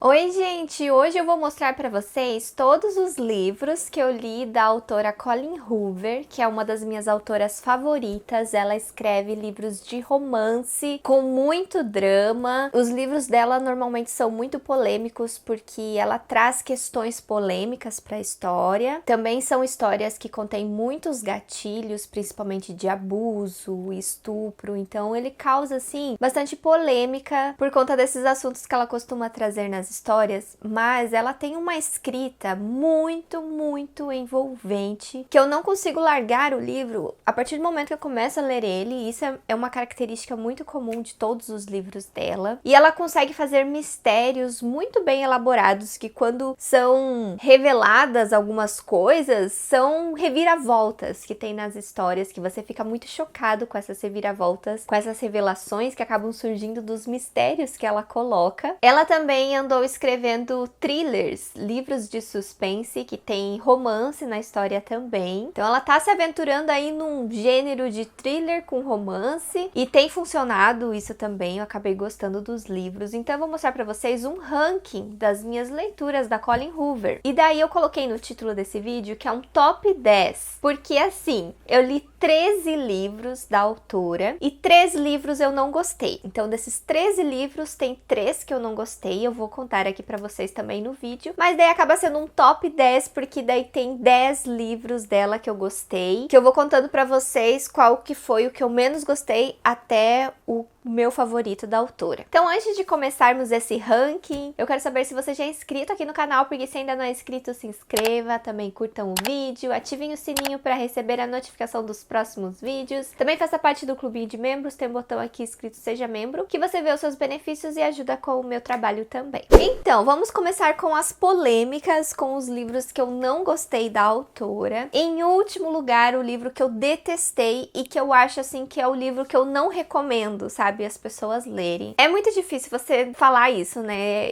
Oi, gente! Hoje eu vou mostrar para vocês todos os livros que eu li da autora Colleen Hoover, que é uma das minhas autoras favoritas. Ela escreve livros de romance com muito drama. Os livros dela normalmente são muito polêmicos porque ela traz questões polêmicas para a história. Também são histórias que contêm muitos gatilhos, principalmente de abuso, estupro. Então ele causa, assim, bastante polêmica por conta desses assuntos que ela costuma trazer nas histórias, mas ela tem uma escrita muito envolvente, que eu não consigo largar o livro a partir do momento que eu começo a ler ele, e isso é uma característica muito comum de todos os livros dela. E ela consegue fazer mistérios muito bem elaborados, que quando são reveladas algumas coisas, são reviravoltas que tem nas histórias, que você fica muito chocado com essas reviravoltas, com essas revelações que acabam surgindo dos mistérios que ela coloca. Ela também andou escrevendo thrillers, livros de suspense, que tem romance na história também. Então ela tá se aventurando aí num gênero de thriller com romance, e tem funcionado isso também. Eu acabei gostando dos livros, então eu vou mostrar pra vocês um ranking das minhas leituras da Colleen Hoover. E daí eu coloquei no título desse vídeo que é um top 10, porque assim, eu li 13 livros da autora e 3 livros eu não gostei. Então desses 13 livros tem 3 que eu não gostei, eu vou contar aqui pra vocês também no vídeo, mas daí acaba sendo um top 10, porque daí tem 10 livros dela que eu gostei, que eu vou contando pra vocês qual que foi o que eu menos gostei até o meu favorito da autora. Então, antes de começarmos esse ranking, eu quero saber se você já é inscrito aqui no canal, porque se ainda não é inscrito, se inscreva, também curtam o vídeo, ativem o sininho para receber a notificação dos próximos vídeos. Também faça parte do clubinho de membros, tem um botão aqui escrito Seja Membro, que você vê os seus benefícios e ajuda com o meu trabalho também. Então, vamos começar com as polêmicas, com os livros que eu não gostei da autora. Em último lugar, o livro que eu detestei e que eu acho, assim, que é o livro que eu não recomendo, sabe, as pessoas lerem. É muito difícil você falar isso, né?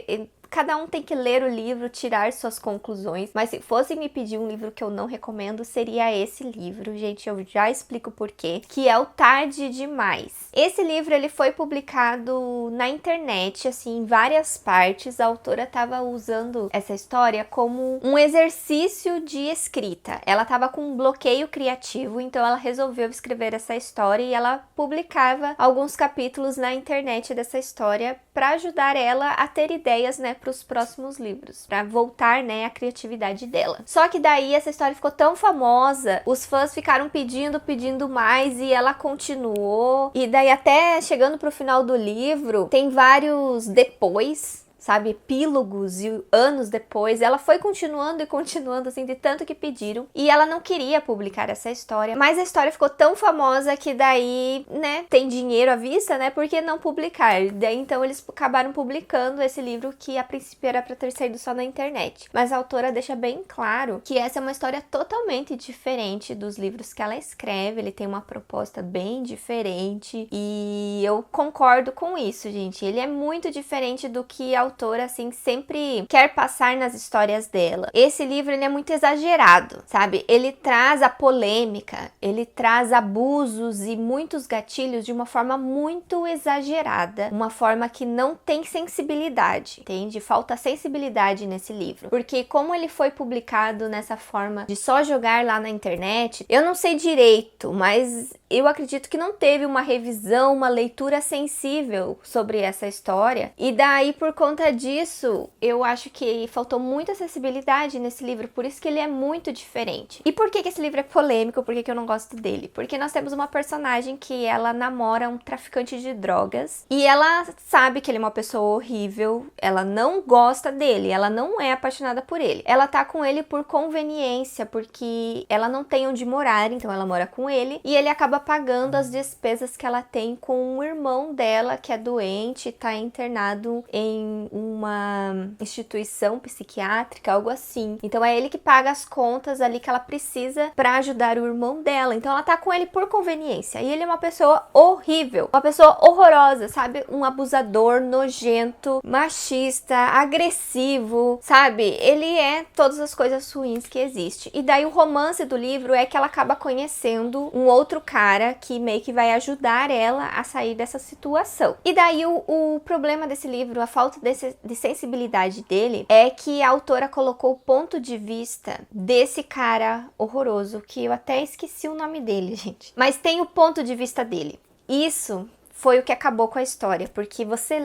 Cada um tem que ler o livro, tirar suas conclusões, mas se fosse me pedir um livro que eu não recomendo, seria esse livro, gente, eu já explico por quê, que é o Tarde Demais. Esse livro, ele foi publicado na internet, assim, em várias partes. A autora estava usando essa história como um exercício de escrita. Ela estava com um bloqueio criativo, então ela resolveu escrever essa história e ela publicava alguns capítulos na internet dessa história para ajudar ela a ter ideias, né, para os próximos livros, para voltar, né, a criatividade dela. Só que daí essa história ficou tão famosa, os fãs ficaram pedindo mais, e ela continuou, e daí até chegando pro final do livro, tem vários depois, sabe, epílogos, e anos depois ela foi continuando e continuando, assim, de tanto que pediram, e ela não queria publicar essa história, mas a história ficou tão famosa que daí, né, tem dinheiro à vista, né, por que não publicar? Daí então eles acabaram publicando esse livro, que a princípio era para ter saído só na internet, mas a autora deixa bem claro que essa é uma história totalmente diferente dos livros que ela escreve. Ele tem uma proposta bem diferente, e eu concordo com isso, gente. Ele é muito diferente do que a autora, assim, sempre quer passar nas histórias dela. Esse livro, ele é muito exagerado, sabe? Ele traz a polêmica, ele traz abusos e muitos gatilhos de uma forma muito exagerada, uma forma que não tem sensibilidade, entende? Falta sensibilidade nesse livro, porque como ele foi publicado nessa forma de só jogar lá na internet, eu não sei direito, mas eu acredito que não teve uma revisão, uma leitura sensível sobre essa história, e daí, por conta disso, eu acho que faltou muita sensibilidade nesse livro, por isso que ele é muito diferente. E por que esse livro é polêmico? Por que eu não gosto dele? Porque nós temos uma personagem que ela namora um traficante de drogas, e ela sabe que ele é uma pessoa horrível, ela não gosta dele, ela não é apaixonada por ele. Ela tá com ele por conveniência, porque ela não tem onde morar, então ela mora com ele, e ele acaba pagando as despesas que ela tem com o irmão dela, que é doente, tá internado em uma instituição psiquiátrica, algo assim. Então é ele que paga as contas ali que ela precisa pra ajudar o irmão dela. Então ela tá com ele por conveniência. E ele é uma pessoa horrível, uma pessoa horrorosa, sabe? Um abusador, nojento, machista, agressivo, sabe? Ele é todas as coisas ruins que existem. E daí o romance do livro é que ela acaba conhecendo um outro cara que meio que vai ajudar ela a sair dessa situação. E daí o problema desse livro, a falta de de sensibilidade dele é que a autora colocou o ponto de vista desse cara horroroso, que eu até esqueci o nome dele, gente. Mas tem o ponto de vista dele. Isso foi o que acabou com a história, porque você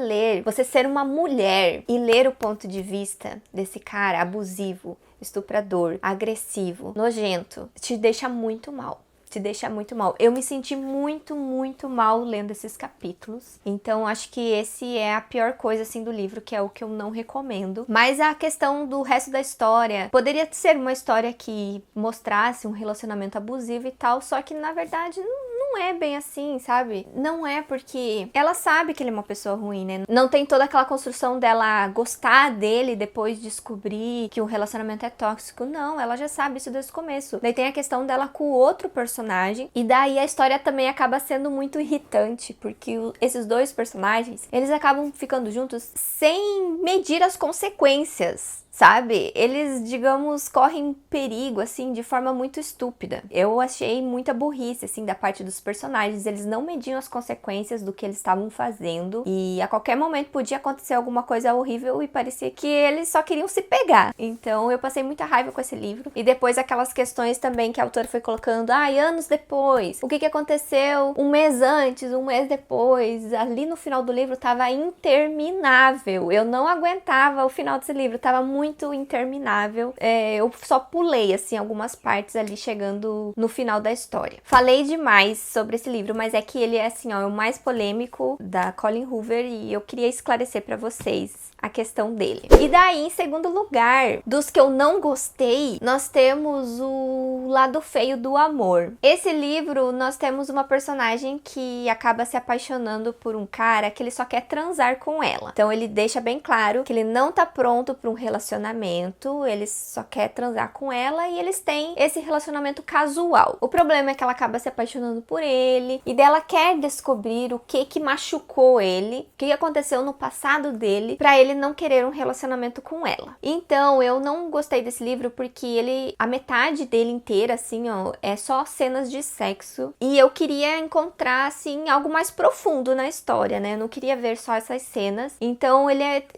ser uma mulher e ler o ponto de vista desse cara abusivo, estuprador, agressivo, nojento, te deixa muito mal. Te deixa muito mal. Eu me senti muito, muito mal lendo esses capítulos. Então, acho que esse é a pior coisa, assim, do livro, que é o que eu não recomendo. Mas a questão do resto da história, poderia ser uma história que mostrasse um relacionamento abusivo e tal, só que, na verdade, não é bem assim, sabe? Não é, porque ela sabe que ele é uma pessoa ruim, né? Não tem toda aquela construção dela gostar dele depois de descobrir que o relacionamento é tóxico. Não, ela já sabe isso desde o começo. Daí tem a questão dela com o outro personagem, e daí a história também acaba sendo muito irritante, porque esses dois personagens, eles acabam ficando juntos sem medir as consequências. Sabe? Eles, digamos, correm perigo, assim, de forma muito estúpida. Eu achei muita burrice, assim, da parte dos personagens. Eles não mediam as consequências do que eles estavam fazendo. E a qualquer momento podia acontecer alguma coisa horrível e parecia que eles só queriam se pegar. Então eu passei muita raiva com esse livro. E depois aquelas questões também que a autora foi colocando. Anos depois. O que aconteceu um mês antes, um mês depois. Ali no final do livro tava interminável. Eu não aguentava o final desse livro. Tava muito interminável. Eu só pulei, assim, algumas partes ali chegando no final da história. Falei demais sobre esse livro, mas é que ele é, assim, ó, o mais polêmico da Colleen Hoover e eu queria esclarecer pra vocês a questão dele. E daí, em segundo lugar, dos que eu não gostei, nós temos o Lado Feio do Amor. Esse livro, nós temos uma personagem que acaba se apaixonando por um cara que ele só quer transar com ela. Então ele deixa bem claro que ele não tá pronto para um relacionamento, ele só quer transar com ela e eles têm esse relacionamento casual. O problema é que ela acaba se apaixonando por ele e dela quer descobrir o que machucou ele, o que aconteceu no passado dele, pra ele não querer um relacionamento com ela. Então, eu não gostei desse livro porque a metade dele inteira, assim, ó, é só cenas de sexo. E eu queria encontrar, assim, algo mais profundo na história, né? Eu não queria ver só essas cenas. Então,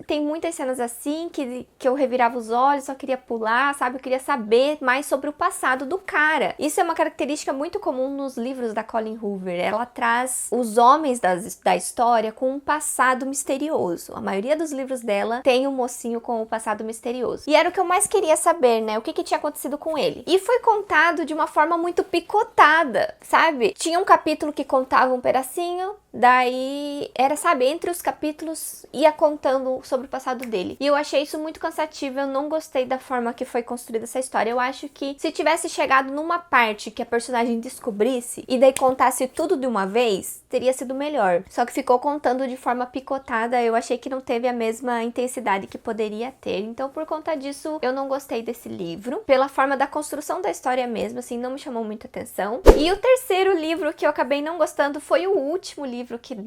tem muitas cenas assim que eu revirava os olhos, só queria pular, sabe? Eu queria saber mais sobre o passado do cara. Isso é uma característica muito comum nos livros da Colleen Hoover. Ela traz os homens da história com um passado misterioso. A maioria dos livros dela tem um mocinho com o passado misterioso. E era o que eu mais queria saber, né? O que tinha acontecido com ele. E foi contado de uma forma muito picotada, sabe? Tinha um capítulo que contava um pedacinho, daí era, sabe, entre os capítulos ia contando sobre o passado dele. E eu achei isso muito cansativo, eu não gostei da forma que foi construída essa história. Eu acho que se tivesse chegado numa parte que a personagem descobrisse e daí contasse tudo de uma vez, teria sido melhor. Só que ficou contando de forma picotada, eu achei que não teve a mesma intensidade que poderia ter. Então, por conta disso, eu não gostei desse livro. Pela forma da construção da história mesmo, assim, não me chamou muita atenção. E o terceiro livro que eu acabei não gostando foi o último livro que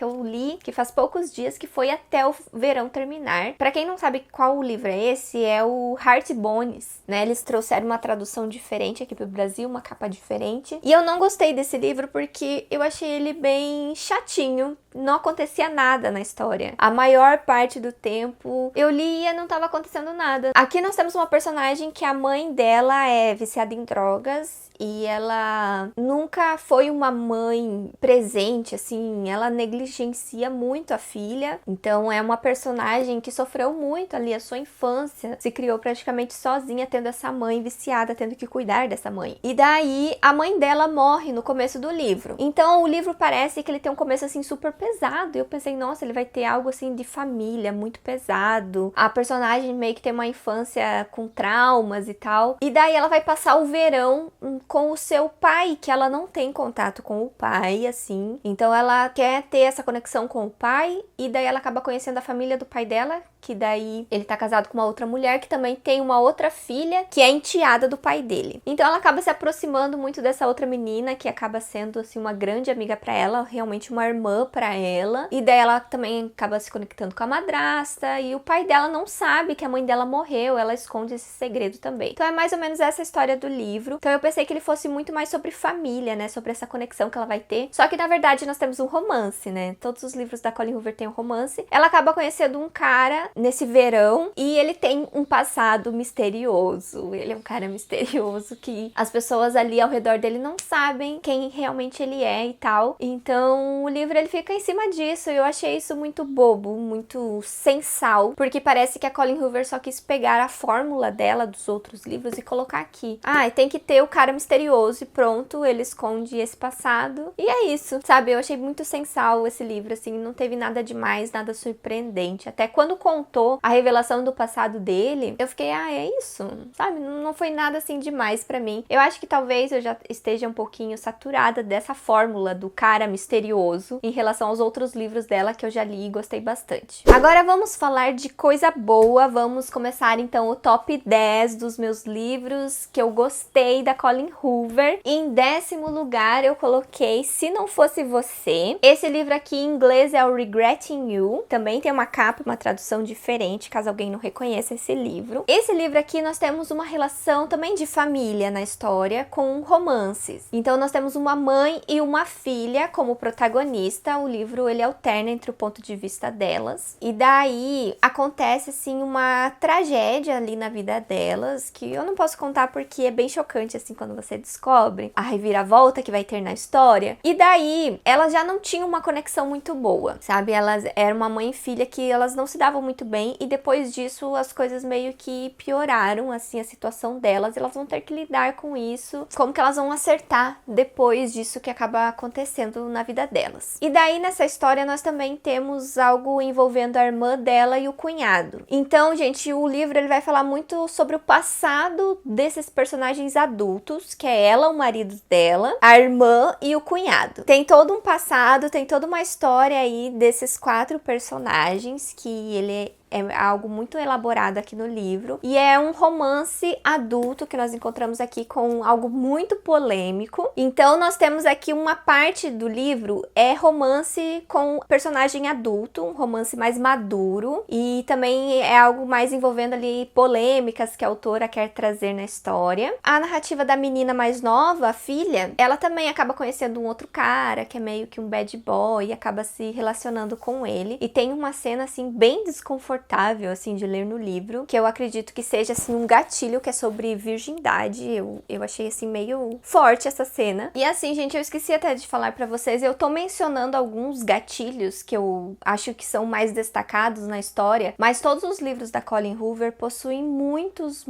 eu li, que faz poucos dias, que foi Até o Verão Terminar. Pra quem não sabe qual livro é esse, é o Heart Bones, né? Eles trouxeram uma tradução diferente aqui pro Brasil, uma capa diferente. E eu não gostei desse livro porque eu achei ele bem chatinho. Não acontecia nada na história. A maior parte do tempo eu lia e não tava acontecendo nada. Aqui nós temos uma personagem que a mãe dela é viciada em drogas e ela nunca foi uma mãe presente, assim, ela negligencia muito a filha. Então é uma personagem que sofreu muito ali a sua infância, se criou praticamente sozinha, tendo essa mãe viciada, tendo que cuidar dessa mãe. E daí a mãe dela morre no começo do livro. Então o livro parece que ele tem um começo assim super pesado. Eu pensei, nossa, ele vai ter algo assim de família, muito pesado. A personagem meio que tem uma infância com traumas e tal. E daí ela vai passar o verão com o seu pai, que ela não tem contato com o pai, assim. Então ela quer ter essa conexão com o pai, e daí ela acaba conhecendo a família do pai dela, que daí ele tá casado com uma outra mulher que também tem uma outra filha que é enteada do pai dele. Então ela acaba se aproximando muito dessa outra menina, que acaba sendo assim uma grande amiga pra ela, realmente uma irmã pra ela. E daí ela também acaba se conectando com a madrasta, e o pai dela não sabe que a mãe dela morreu, ela esconde esse segredo também. Então é mais ou menos essa história do livro. Então eu pensei que ele fosse muito mais sobre família, né, sobre essa conexão que ela vai ter. Só que na verdade nós temos um romance, né? Todos os livros da Colleen Hoover têm um romance. Ela acaba conhecendo um cara nesse verão e ele tem um passado misterioso. Ele é um cara misterioso que as pessoas ali ao redor dele não sabem quem realmente ele é e tal. Então o livro ele fica em cima disso, e eu achei isso muito bobo, muito sem sal, porque parece que a Colleen Hoover só quis pegar a fórmula dela dos outros livros e colocar aqui. Ah, tem que ter o cara misterioso e pronto, ele esconde esse passado. E é isso, sabe? Eu achei muito sem sal esse livro, assim, não teve nada demais, nada surpreendente. Até quando contou a revelação do passado dele, eu fiquei, é isso, sabe? Não foi nada assim demais pra mim. Eu acho que talvez eu já esteja um pouquinho saturada dessa fórmula do cara misterioso em relação aos outros livros dela que eu já li e gostei bastante. Agora vamos falar de coisa boa, vamos começar então o top 10 dos meus livros que eu gostei da Colleen Hoover. Em 10º lugar eu coloquei Se Não Fosse Você. Esse livro aqui em inglês é o Regretting You, também tem uma capa, uma tradução diferente, caso alguém não reconheça esse livro. Esse livro aqui nós temos uma relação também de família na história, com romances. Então nós temos uma mãe e uma filha como protagonista. O livro ele alterna entre o ponto de vista delas, e daí acontece assim uma tragédia ali na vida delas, que eu não posso contar porque é bem chocante assim quando você descobre a reviravolta que vai ter na história. E daí elas já não tinham uma conexão muito boa, sabe? Elas eram uma mãe e filha que elas não se davam muito bem, e depois disso as coisas meio que pioraram assim a situação delas. Elas vão ter que lidar com isso, como que elas vão acertar depois disso que acaba acontecendo na vida delas. E daí nessa história nós também temos algo envolvendo a irmã dela e o cunhado. Então, gente, o livro ele vai falar muito sobre o passado desses personagens adultos, que é ela, o marido dela, a irmã e o cunhado. Tem todo um passado, tem toda uma história aí desses 4 personagens, que ele é algo muito elaborado aqui no livro. E é um romance adulto que nós encontramos aqui com algo muito polêmico. Então nós temos aqui uma parte do livro é romance com personagem adulto, um romance mais maduro. E também é algo mais envolvendo ali polêmicas que a autora quer trazer na história. A narrativa da menina mais nova, a filha, ela também acaba conhecendo um outro cara que é meio que um bad boy e acaba se relacionando com ele. E tem uma cena assim bem desconfortável assim de ler no livro, que eu acredito que seja assim um gatilho, que é sobre virgindade. Eu achei assim meio forte essa cena. E assim, gente, eu esqueci até de falar pra vocês, eu tô mencionando alguns gatilhos que eu acho que são mais destacados na história, mas todos os livros da Colleen Hoover possuem muitos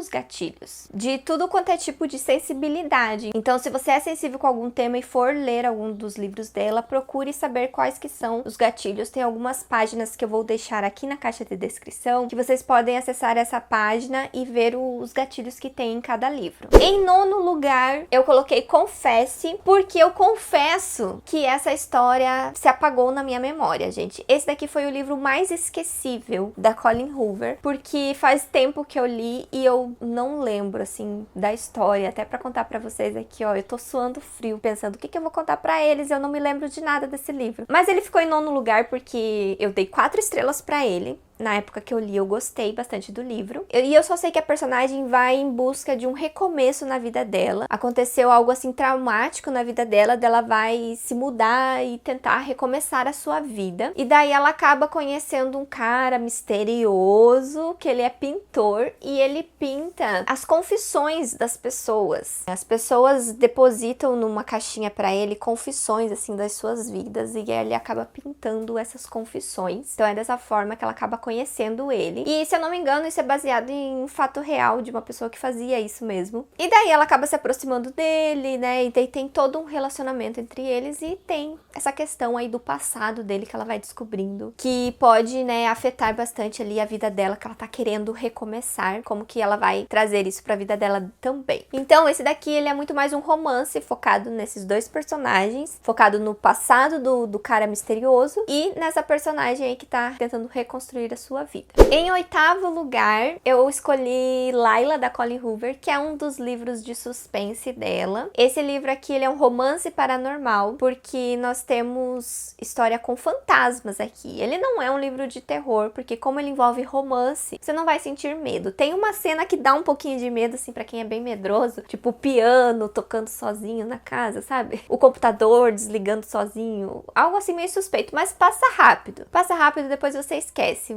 gatilhos, de tudo quanto é tipo de sensibilidade. Então, se você é sensível com algum tema e for ler algum dos livros dela, procure saber quais que são os gatilhos. Tem algumas páginas que eu vou deixar aqui na caixa de descrição, que vocês podem acessar essa página e ver os gatilhos que tem em cada livro. Em 9º lugar, eu coloquei Confesse, porque eu confesso que essa história se apagou na minha memória, gente. Esse daqui foi o livro mais esquecível da Colleen Hoover, porque faz tempo que eu li e eu não lembro, assim, da história. Até pra contar pra vocês aqui, ó, eu tô suando frio, pensando o que eu vou contar pra eles, eu não me lembro de nada desse livro. Mas ele ficou em 9º lugar porque eu dei 4 estrelas pra ele. Na época que eu li, eu gostei bastante do livro. E eu só sei que a personagem vai em busca de um recomeço na vida dela. Aconteceu algo assim traumático na vida dela, dela vai se mudar e tentar recomeçar a sua vida. E daí ela acaba conhecendo um cara misterioso, que ele é pintor, e ele pinta as confissões das pessoas. As pessoas depositam numa caixinha pra ele confissões assim das suas vidas, e ele acaba pintando essas confissões. Então é dessa forma que ela acaba conhecendo ele. E se eu não me engano, isso é baseado em um fato real de uma pessoa que fazia isso mesmo. E daí ela acaba se aproximando dele, né? E daí tem todo um relacionamento entre eles, e tem essa questão aí do passado dele que ela vai descobrindo, que pode, né, afetar bastante ali a vida dela, que ela tá querendo recomeçar, como que ela vai trazer isso pra vida dela também. Então esse daqui, ele é muito mais um romance focado nesses 2 personagens, focado no passado do cara misterioso e nessa personagem aí que tá tentando reconstruir a sua vida. Em 8º lugar, eu escolhi Layla, da Colleen Hoover, que é um dos livros de suspense dela. Esse livro aqui, ele é um romance paranormal, porque nós temos história com fantasmas aqui. Ele não é um livro de terror, porque como ele envolve romance, você não vai sentir medo. Tem uma cena que dá um pouquinho de medo, assim, pra quem é bem medroso, tipo o piano tocando sozinho na casa, sabe? O computador desligando sozinho, algo assim meio suspeito, mas passa rápido. Passa rápido, depois você esquece.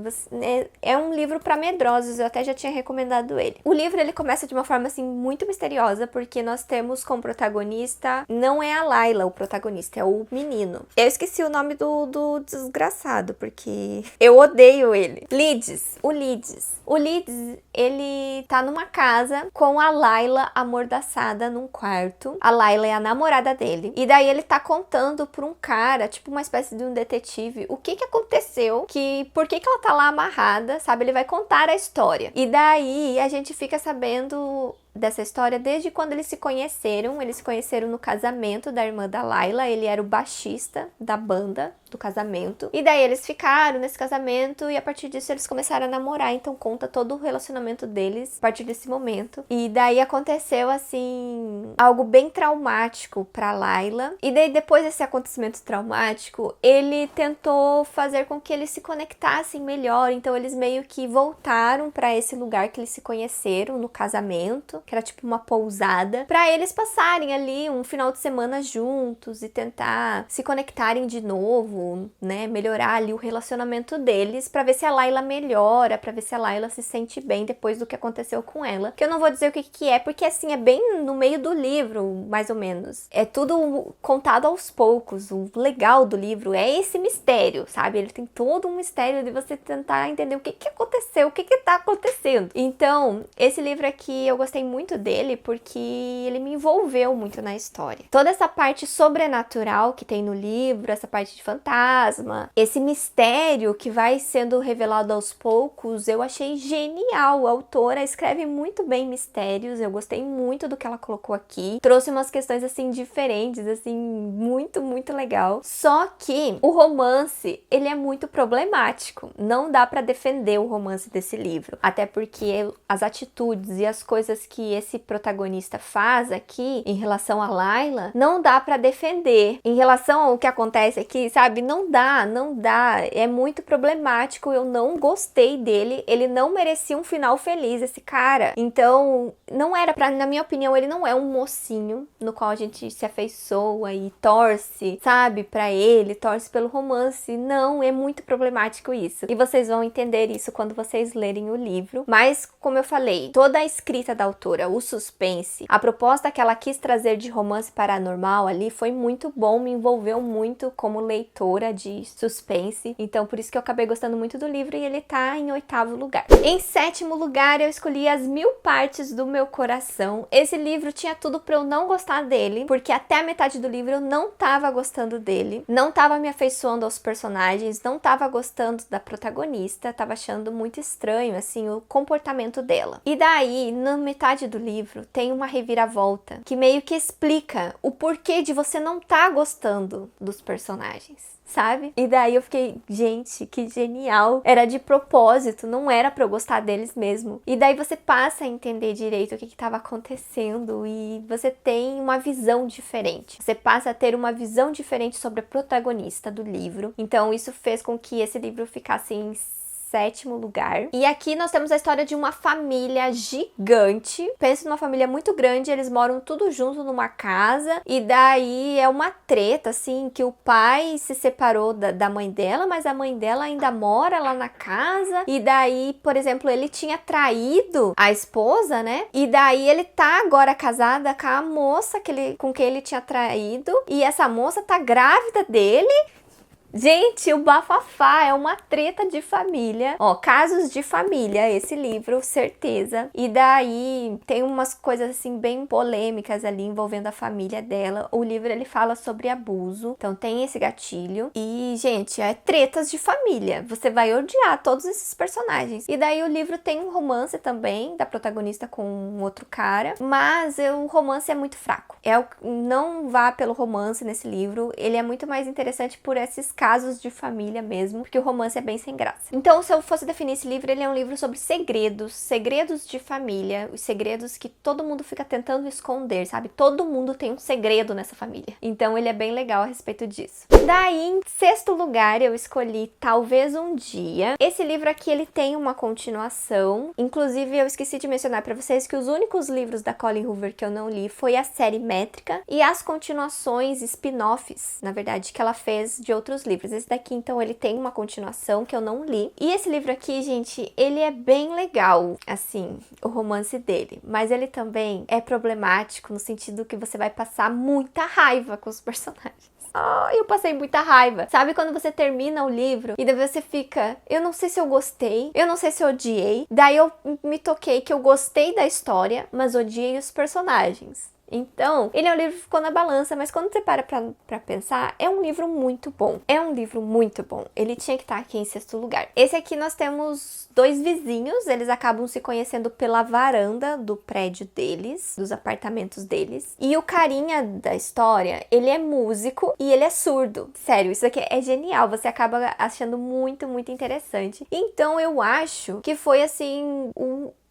É um livro pra medrosos, eu até já tinha recomendado ele. O livro, ele começa de uma forma, assim, muito misteriosa, porque nós temos como protagonista, não é a Layla o protagonista, é o menino. Eu esqueci o nome do desgraçado, porque eu odeio ele. O Leeds, ele tá numa casa com a Layla amordaçada num quarto. A Layla é a namorada dele. E daí ele tá contando pra um cara, tipo uma espécie de um detetive, o que aconteceu, por que ela tá lá amarrada, sabe? Ele vai contar a história. E daí a gente fica sabendo dessa história desde quando eles se conheceram. Eles se conheceram no casamento da irmã da Layla. Ele era o baixista da banda do casamento. E daí eles ficaram nesse casamento e a partir disso eles começaram a namorar. Então conta todo o relacionamento deles a partir desse momento. E daí aconteceu, assim, algo bem traumático pra Layla. E daí depois desse acontecimento traumático, ele tentou fazer com que eles se conectassem melhor. Então eles meio que voltaram pra esse lugar que eles se conheceram no casamento, que era tipo uma pousada, pra eles passarem ali um final de semana juntos e tentar se conectarem de novo, né, melhorar ali o relacionamento deles, pra ver se a Layla melhora, pra ver se a Layla se sente bem depois do que aconteceu com ela. Que eu não vou dizer o que é, porque assim, é bem no meio do livro, mais ou menos. É tudo contado aos poucos. O legal do livro é esse mistério, sabe? Ele tem todo um mistério de você tentar entender o que aconteceu, o que tá acontecendo. Então, esse livro aqui, eu gostei muito dele porque ele me envolveu muito na história. Toda essa parte sobrenatural que tem no livro, essa parte de fantasma, esse mistério que vai sendo revelado aos poucos, eu achei genial. A autora escreve muito bem mistérios, eu gostei muito do que ela colocou aqui. Trouxe umas questões, assim, diferentes, assim, muito, muito legal. Só que o romance, ele é muito problemático. Não dá pra defender o romance desse livro. Até porque as atitudes e as coisas que esse protagonista faz aqui, em relação a Layla, não dá pra defender. Em relação ao que acontece aqui, sabe? Não dá. É muito problemático, eu não gostei dele, ele não merecia um final feliz, esse cara. Então, não era pra, na minha opinião, ele não é um mocinho no qual a gente se afeiçoa e torce, sabe? Pra ele, torce pelo romance. Não, é muito problemático isso. E vocês vão entender isso quando vocês lerem o livro. Mas, como eu falei, toda a escrita da autora, o suspense, a proposta que ela quis trazer de romance paranormal ali foi muito bom, me envolveu muito como leitora de suspense. Então, por isso que eu acabei gostando muito do livro e ele tá em 8º lugar. Em 7º lugar, eu escolhi As Mil Partes do Meu Coração. Esse livro tinha tudo pra eu não gostar dele, porque até a metade do livro eu não tava gostando dele, não tava me afeiçoando aos personagens, não tava gostando da protagonista, tava achando muito estranho, assim, o comportamento dela. E daí, na metade do livro, tem uma reviravolta que meio que explica o porquê de você não tá gostando dos personagens, sabe? E daí eu fiquei, gente, que genial. Era de propósito, não era pra eu gostar deles mesmo. E daí você passa a entender direito o que estava acontecendo e você tem uma visão diferente. Você passa a ter uma visão diferente sobre a protagonista do livro. Então isso fez com que esse livro ficasse em 7º lugar. E aqui nós temos a história de uma família gigante. Pensa numa família muito grande, eles moram tudo junto numa casa. E daí é uma treta, assim, que o pai se separou da mãe dela, mas a mãe dela ainda mora lá na casa. E daí, por exemplo, ele tinha traído a esposa, né? E daí ele tá agora casada com a moça com quem ele tinha traído. E essa moça tá grávida dele. Gente, o bafafá é uma treta de família. Ó, casos de família, esse livro, certeza. E daí tem umas coisas assim bem polêmicas ali envolvendo a família dela. O livro ele fala sobre abuso, então tem esse gatilho. E, gente, é tretas de família. Você vai odiar todos esses personagens. E daí o livro tem um romance também da protagonista com um outro cara, mas o romance é muito fraco. Não vá pelo romance nesse livro, ele é muito mais interessante por esses casos de família mesmo, porque o romance é bem sem graça. Então, se eu fosse definir esse livro, ele é um livro sobre segredos, segredos de família, os segredos que todo mundo fica tentando esconder, sabe? Todo mundo tem um segredo nessa família. Então, ele é bem legal a respeito disso. Daí, em sexto lugar, eu escolhi Talvez um Dia. Esse livro aqui, ele tem uma continuação. Inclusive, eu esqueci de mencionar pra vocês que os únicos livros da Colleen Hoover que eu não li foi a série Métrica e as continuações, spin-offs, na verdade, que ela fez de outros livros. Esse daqui, então, ele tem uma continuação que eu não li. E esse livro aqui, gente, ele é bem legal, assim, o romance dele. Mas ele também é problemático no sentido que você vai passar muita raiva com os personagens. Eu passei muita raiva. Sabe quando você termina o livro e daí você fica, eu não sei se eu gostei, eu não sei se eu odiei. Daí eu me toquei que eu gostei da história, mas odiei os personagens. Então, ele é um livro que ficou na balança, mas quando você para pra pensar, é um livro muito bom. É um livro muito bom. Ele tinha que estar aqui em sexto lugar. Esse aqui nós temos dois vizinhos, eles acabam se conhecendo pela varanda do prédio deles, dos apartamentos deles. E o carinha da história, ele é músico e ele é surdo. Sério, isso aqui é genial, você acaba achando muito, muito interessante. Então, eu acho que foi assim,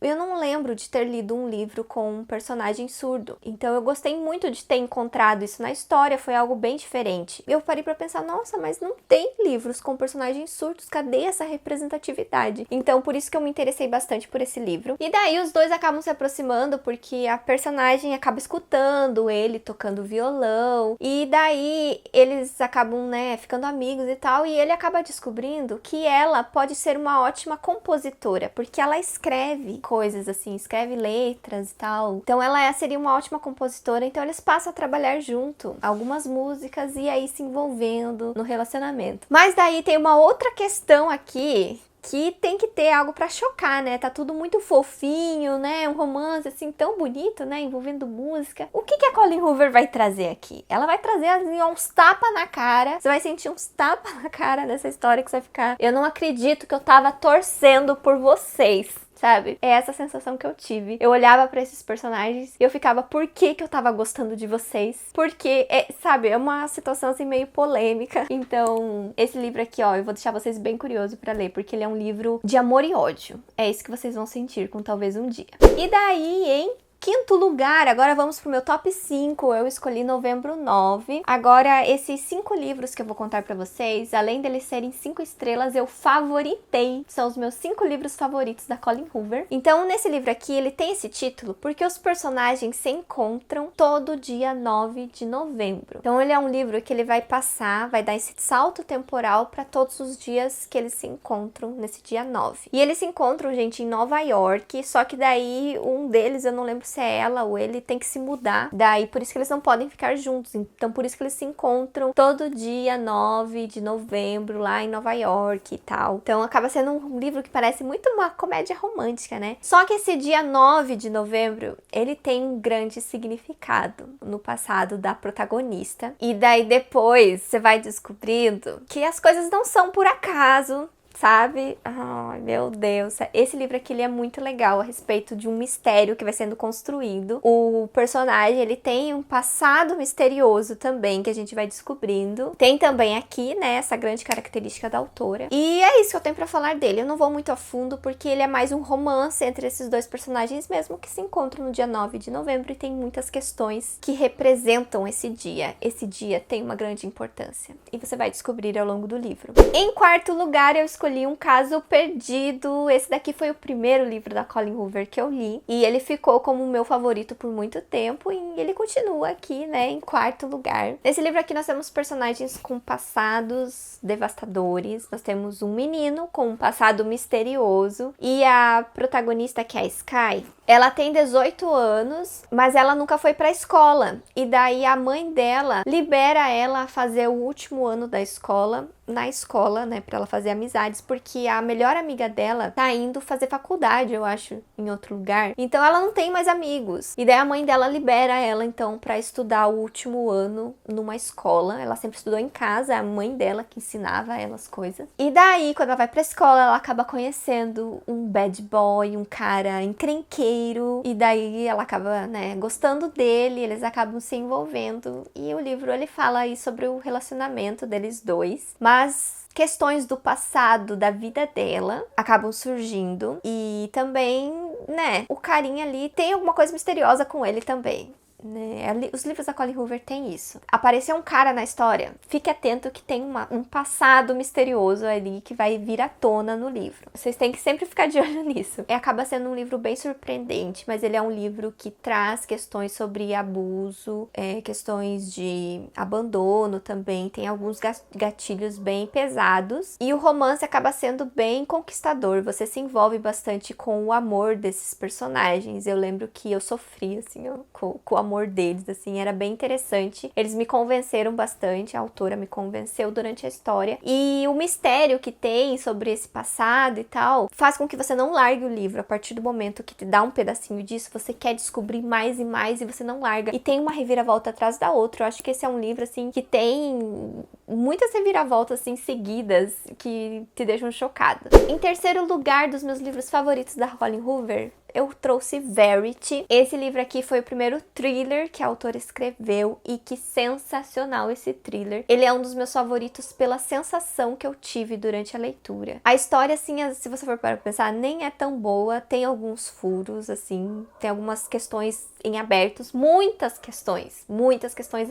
eu não lembro de ter lido um livro com um personagem surdo. Então eu gostei muito de ter encontrado isso na história, foi algo bem diferente. Eu parei pra pensar, nossa, mas não tem livros com personagens surdos, cadê essa representatividade? Então por isso que eu me interessei bastante por esse livro. E daí os dois acabam se aproximando porque a personagem acaba escutando ele tocando violão. E daí eles acabam, né, ficando amigos e tal. E ele acaba descobrindo que ela pode ser uma ótima compositora, porque ela escreve coisas assim, escreve letras e tal. Então ela seria uma ótima compositora, então eles passam a trabalhar junto, algumas músicas e aí se envolvendo no relacionamento. Mas daí tem uma outra questão aqui que tem que ter algo pra chocar, né? Tá tudo muito fofinho, né? Um romance assim tão bonito, né? Envolvendo música. O que a Colleen Hoover vai trazer aqui? Ela vai trazer assim, uns tapas na cara. Você vai sentir uns tapas na cara nessa história que você vai ficar, eu não acredito que eu tava torcendo por vocês. Sabe? É essa sensação que eu tive. Eu olhava pra esses personagens e eu ficava, por que eu tava gostando de vocês? Porque, sabe, é uma situação assim meio polêmica. Então, esse livro aqui, ó, eu vou deixar vocês bem curiosos pra ler, porque ele é um livro de amor e ódio. É isso que vocês vão sentir com Talvez um Dia. E daí, hein? Quinto lugar, agora vamos pro meu top 5, eu escolhi Novembro 9. Agora, esses 5 livros que eu vou contar pra vocês, além deles serem 5 estrelas, eu favoritei. São os meus 5 livros favoritos da Colleen Hoover. Então, nesse livro aqui, ele tem esse título porque os personagens se encontram todo dia 9 de novembro. Então, ele é um livro que ele vai passar, vai dar esse salto temporal pra todos os dias que eles se encontram nesse dia 9. E eles se encontram, gente, em Nova York, só que daí um deles, eu não lembro se é ela ou ele, tem que se mudar. Daí, por isso que eles não podem ficar juntos. Então, por isso que eles se encontram todo dia 9 de novembro, lá em Nova York e tal. Então, acaba sendo um livro que parece muito uma comédia romântica, né? Só que esse dia 9 de novembro, ele tem um grande significado no passado da protagonista. E daí, depois, você vai descobrindo que as coisas não são por acaso, sabe? Ai, meu Deus. Esse livro aqui, ele é muito legal a respeito de um mistério que vai sendo construído. O personagem, ele tem um passado misterioso também, que a gente vai descobrindo. Tem também aqui, né, essa grande característica da autora. E é isso que eu tenho pra falar dele. Eu não vou muito a fundo, porque ele é mais um romance entre esses dois personagens mesmo, que se encontram no dia 9 de novembro e tem muitas questões que representam esse dia. Esse dia tem uma grande importância. E você vai descobrir ao longo do livro. Em quarto lugar, eu escolhi Um Caso Perdido. Esse daqui foi o primeiro livro da Colleen Hoover que eu li. E ele ficou como o meu favorito por muito tempo. E ele continua aqui, né, em quarto lugar. Nesse livro aqui nós temos personagens com passados devastadores. Nós temos um menino com um passado misterioso. E a protagonista, que é a Sky, ela tem 18 anos, mas ela nunca foi pra escola. E daí a mãe dela libera ela a fazer o último ano da escola, na escola, né, pra ela fazer amizades, porque a melhor amiga dela tá indo fazer faculdade, eu acho, em outro lugar. Então ela não tem mais amigos. E daí a mãe dela libera ela, então, pra estudar o último ano numa escola. Ela sempre estudou em casa, é a mãe dela que ensinava ela as coisas. E daí, quando ela vai pra escola, ela acaba conhecendo um bad boy, um cara encrenqueiro. E daí ela acaba, né, gostando dele, eles acabam se envolvendo. E o livro, ele fala aí sobre o relacionamento deles dois. Mas as questões do passado, da vida dela, acabam surgindo. E também, né, o carinha ali tem alguma coisa misteriosa com ele também. Os livros da Colleen Hoover têm isso. Aparecer um cara na história, fique atento que tem um passado misterioso ali que vai vir à tona no livro. Vocês têm que sempre ficar de olho nisso. Acaba sendo um livro bem surpreendente, mas ele é um livro que traz questões sobre abuso, questões de abandono também, tem alguns gatilhos bem pesados. E o romance acaba sendo bem conquistador, você se envolve bastante com o amor desses personagens. Eu lembro que eu sofri, assim, com o amor deles, assim, era bem interessante. Eles me convenceram bastante, a autora me convenceu durante a história. E o mistério que tem sobre esse passado e tal, faz com que você não largue o livro. A partir do momento que te dá um pedacinho disso, você quer descobrir mais e mais e você não larga. E tem uma reviravolta atrás da outra. Eu acho que esse é um livro, assim, que tem muitas reviravoltas, assim, seguidas, que te deixam chocada. Em terceiro lugar dos meus livros favoritos da Colleen Hoover, eu trouxe Verity. Esse livro aqui foi o primeiro thriller que a autora escreveu e que sensacional esse thriller. Ele é um dos meus favoritos pela sensação que eu tive durante a leitura. A história, assim, se você for para pensar, nem é tão boa, tem alguns furos, assim, tem algumas questões em abertos, muitas questões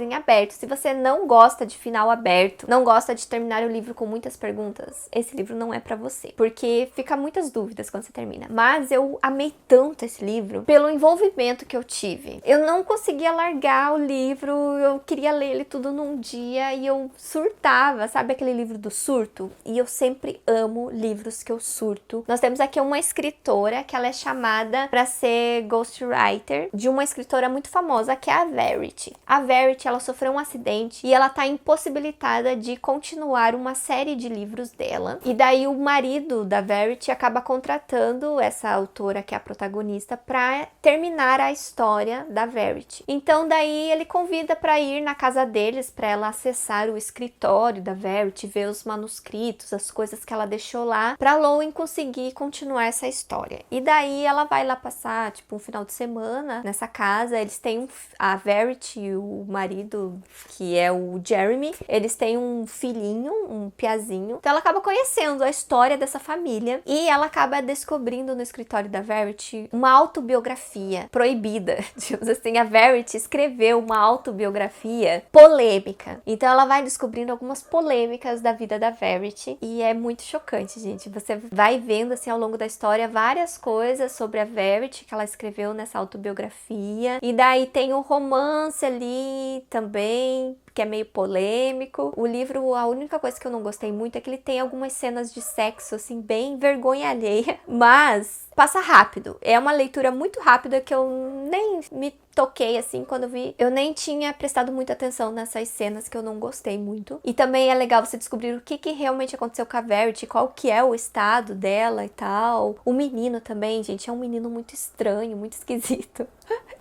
em aberto. Se você não gosta de final aberto, não gosta de terminar o livro com muitas perguntas, esse livro não é pra você, porque fica muitas dúvidas quando você termina. Mas eu amei tanto esse livro pelo envolvimento que eu tive. Eu não conseguia largar o livro, eu queria ler ele tudo num dia e eu surtava, sabe aquele livro do surto? E eu sempre amo livros que eu surto. Nós temos aqui uma escritora que ela é chamada pra ser ghostwriter de uma escritora muito famosa, que é a Verity. A Verity, ela sofreu um acidente e ela tá impossibilitada de continuar uma série de livros dela. E daí o marido da Verity acaba contratando essa autora, que é a protagonista, pra terminar a história da Verity. Então daí ele convida pra ir na casa deles, pra ela acessar o escritório da Verity, ver os manuscritos, as coisas que ela deixou lá, pra Lowen conseguir continuar essa história. E daí ela vai lá passar, tipo, um final de semana nessa casa. Eles têm a Verity e o marido, que é o Jeremy, eles têm um filhinho, um piazinho. Então ela acaba conhecendo a história dessa família e ela acaba descobrindo no escritório da Verity uma autobiografia proibida. Digamos assim, a Verity escreveu uma autobiografia polêmica. Então ela vai descobrindo algumas polêmicas da vida da Verity e é muito chocante, gente. Você vai vendo, assim, ao longo da história várias coisas sobre a Verity que ela escreveu nessa autobiografia. E daí tem um romance ali também, que é meio polêmico. O livro, a única coisa que eu não gostei muito é que ele tem algumas cenas de sexo, assim, bem vergonha alheia, mas passa rápido. É uma leitura muito rápida que eu nem me toquei, assim, quando eu vi. Eu nem tinha prestado muita atenção nessas cenas que eu não gostei muito. E também é legal você descobrir o que realmente aconteceu com a Verity, qual que é o estado dela e tal. O menino também, gente, é um menino muito estranho, muito esquisito.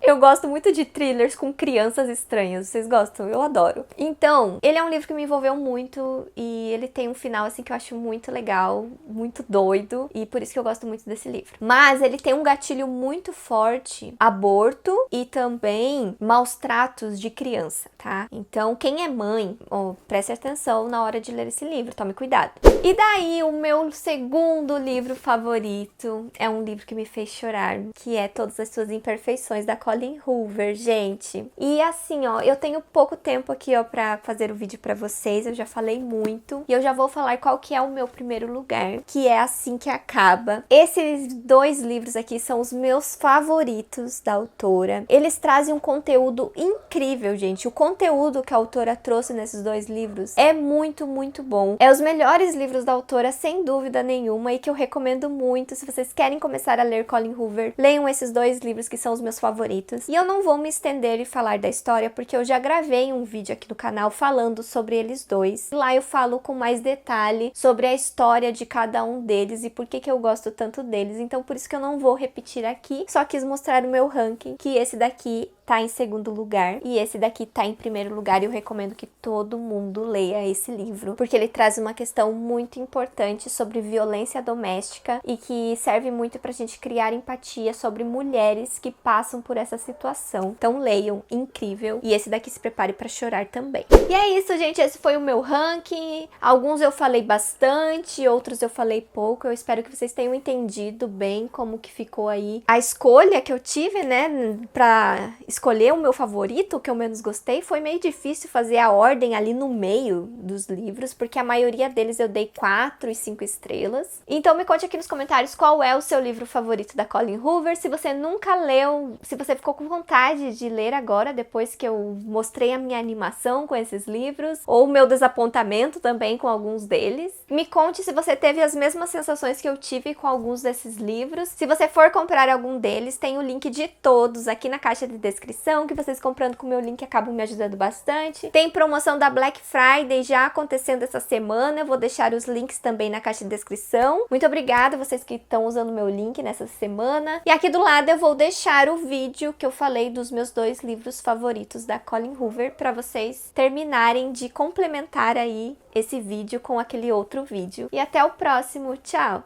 Eu gosto muito de thrillers com crianças estranhas. Vocês gostam? Eu adoro. Então, ele é um livro que me envolveu muito e ele tem um final, assim, que eu acho muito legal, muito doido, e por isso que eu gosto muito desse livro. Mas ele tem um gatilho muito forte, aborto e também maus tratos de criança, tá? Então, quem é mãe, preste atenção na hora de ler esse livro, tome cuidado. E daí, o meu segundo livro favorito é um livro que me fez chorar, que é Todas as Suas Imperfeições, da Colleen Hoover, gente. E assim, ó, eu tenho pouco tempo aqui, ó, pra fazer o vídeo pra vocês, eu já falei muito, e eu já vou falar qual que é o meu primeiro lugar, que é Assim que Acaba. Esses dois livros aqui são os meus favoritos da autora. Eles trazem um conteúdo incrível, gente. O conteúdo que a autora trouxe nesses dois livros é muito, muito bom. É os melhores livros da autora, sem dúvida nenhuma, e que eu recomendo muito. Se vocês querem começar a ler Colleen Hoover, leiam esses dois livros que são os meus favoritos. E eu não vou me estender e falar da história, porque eu já gravei um vídeo aqui no canal falando sobre eles dois. Lá eu falo com mais detalhe sobre a história de cada um deles e por que eu gosto tanto deles. Então por isso que eu não vou repetir aqui, só quis mostrar o meu ranking, que esse daqui tá em segundo lugar e esse daqui tá em primeiro lugar, e eu recomendo que todo mundo leia esse livro, porque ele traz uma questão muito importante sobre violência doméstica e que serve muito pra gente criar empatia sobre mulheres que passam por essa essa situação. Então leiam, incrível. E esse daqui se prepare pra chorar também. E é isso, gente, esse foi o meu ranking. Alguns eu falei bastante, outros eu falei pouco. Eu espero que vocês tenham entendido bem como que ficou aí a escolha que eu tive, né, pra escolher o meu favorito, o que eu menos gostei. Foi meio difícil fazer a ordem ali no meio dos livros, porque a maioria deles eu dei 4 e 5 estrelas. Então me conte aqui nos comentários qual é o seu livro favorito da Colleen Hoover. Se você nunca leu, se você ficou com vontade de ler agora, depois que eu mostrei a minha animação com esses livros, ou o meu desapontamento também com alguns deles. Me conte se você teve as mesmas sensações que eu tive com alguns desses livros. Se você for comprar algum deles, tem o link de todos aqui na caixa de descrição, que vocês comprando com o meu link acabam me ajudando bastante. Tem promoção da Black Friday já acontecendo essa semana, eu vou deixar os links também na caixa de descrição. Muito obrigada a vocês que estão usando o meu link nessa semana. E aqui do lado eu vou deixar o vídeo que eu falei dos meus 2 livros favoritos da Colleen Hoover, para vocês terminarem de complementar aí esse vídeo com aquele outro vídeo. E até o próximo, tchau!